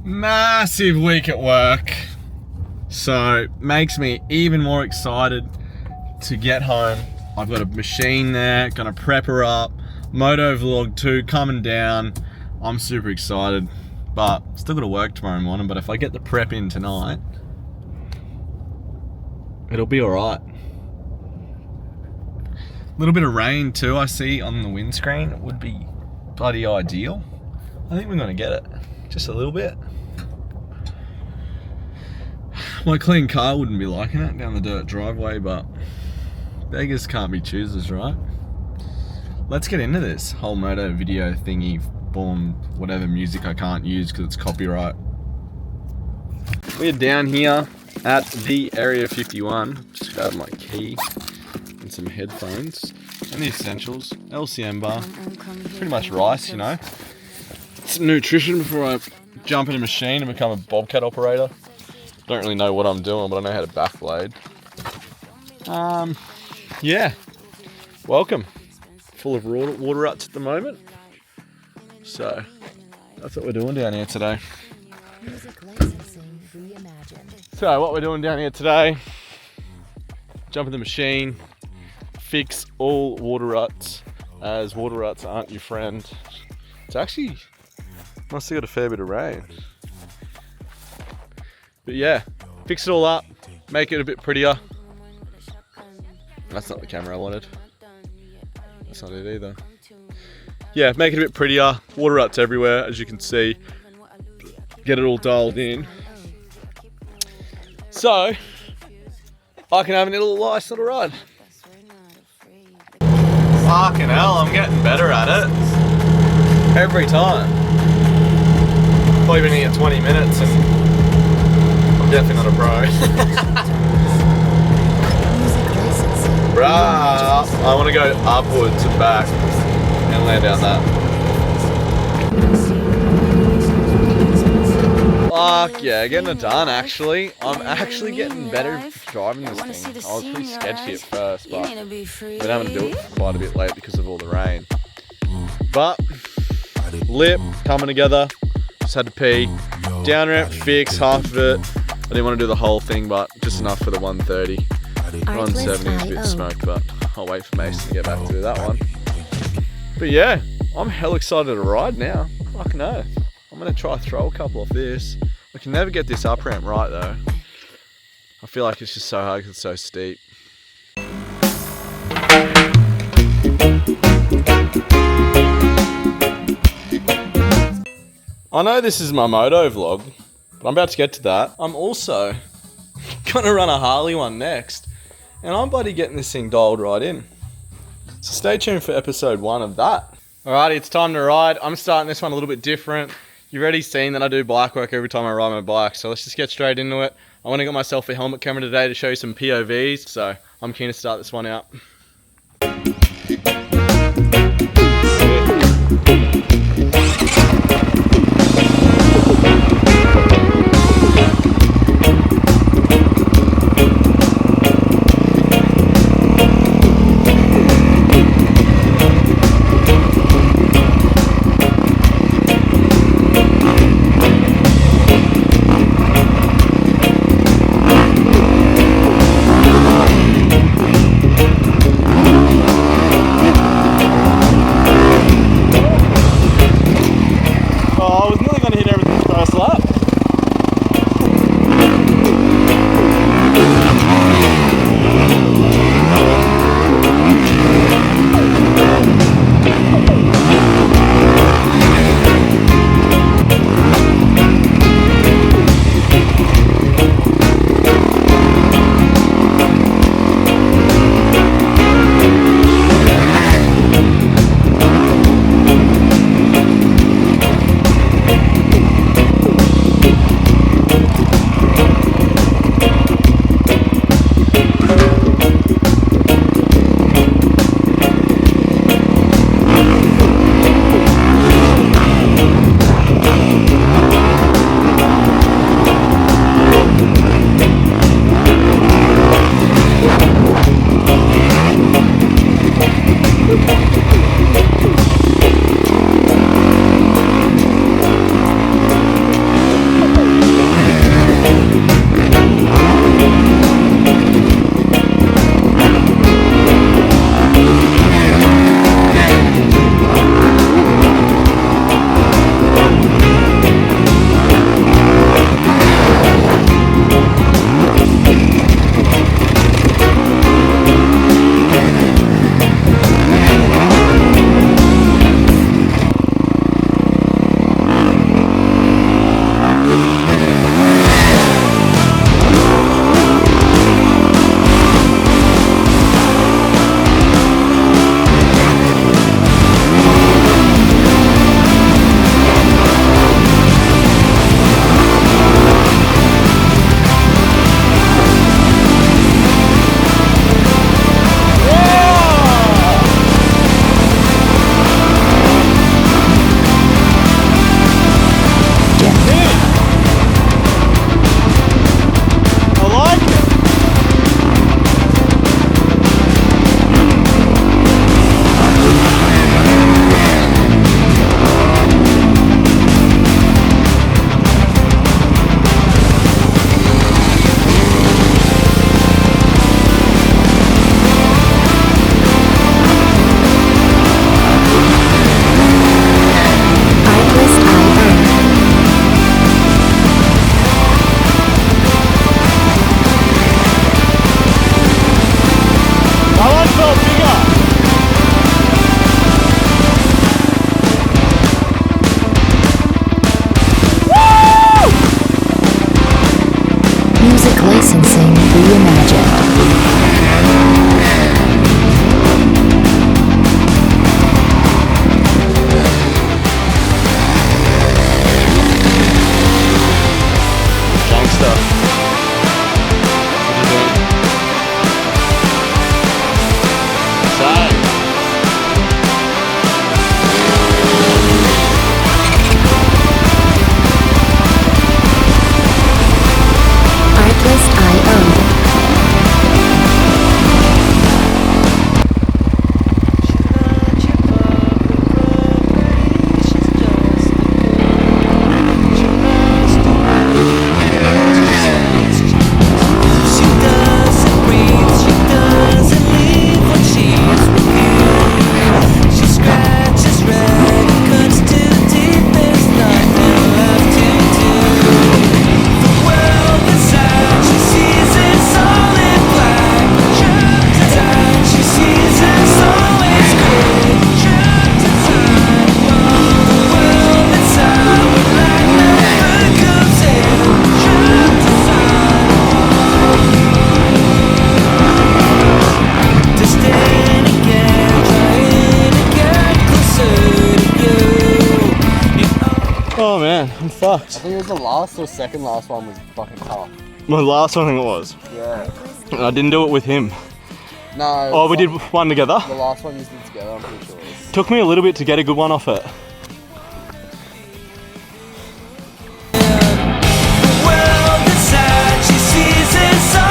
Massive week at work, so makes me even more excited to get home. I've got a machine there, gonna prep her up. Moto vlog 2 coming down. I'm super excited, but still gotta work tomorrow morning. But if I get the prep in tonight, it'll be all right. A little bit of rain too I see on the windscreen. It would be bloody ideal. I think we're gonna get it, just a little bit. My clean car wouldn't be liking it down the dirt driveway, but beggars can't be choosers, right? Let's get into this whole Moto video thingy, boom, whatever music I can't use because it's copyright. We're down here at the Area 51. Just grabbed my key and some headphones and the essentials. LCM bar, pretty much rice, you know. Some nutrition before I jump in a machine and become a bobcat operator. Don't really know what I'm doing, but I know how to backblade. Yeah, welcome. Full of water ruts at the moment. So, that's what we're doing down here today. So, what we're doing down here today, jump in the machine, fix all water ruts, as water ruts aren't your friend. It's actually, must have got a fair bit of rain. But yeah, fix it all up, make it a bit prettier. That's not the camera I wanted. That's not it either. Yeah, make it a bit prettier. Water ruts everywhere, as you can see. Get it all dialed in. So, I can have a nice little ride. Fucking hell, I'm getting better at it. Every time. Probably been here 20 minutes and definitely not a pro. Bruh, I want to go upwards and back and land down that. Fuck yeah, getting it done actually. I'm actually getting better at driving this thing. I was pretty sketchy at first, but we're having to do it quite a bit late because of all the rain. But, lip, coming together, just had to pee. Down ramp, fix half of it. I didn't want to do the whole thing, but just enough for the 130. 170 is a bit smoked, but I'll wait for Mason to get back to do that one. But yeah, I'm hell excited to ride now. Fuck no. I'm going to try throw a couple off this. I can never get this up ramp right though. I feel like it's just so hard because it's so steep. I know this is my Moto vlog, but I'm about to get to that. I'm also gonna run a Harley one next, and I'm bloody getting this thing dialed right in. So stay tuned for episode 1 of that. Alrighty, it's time to ride. I'm starting this one a little bit different. You've already seen that I do bike work every time I ride my bike, so let's just get straight into it. I want to get myself a helmet camera today to show you some POVs, so I'm keen to start this one out. sucked. I think it was the last or second last one was fucking tough. My last one, I think it was. Yeah. And I didn't do it with him. No. Oh, we did one together? The last one you did together, I'm pretty sure. Took me a little bit to get a good one off it.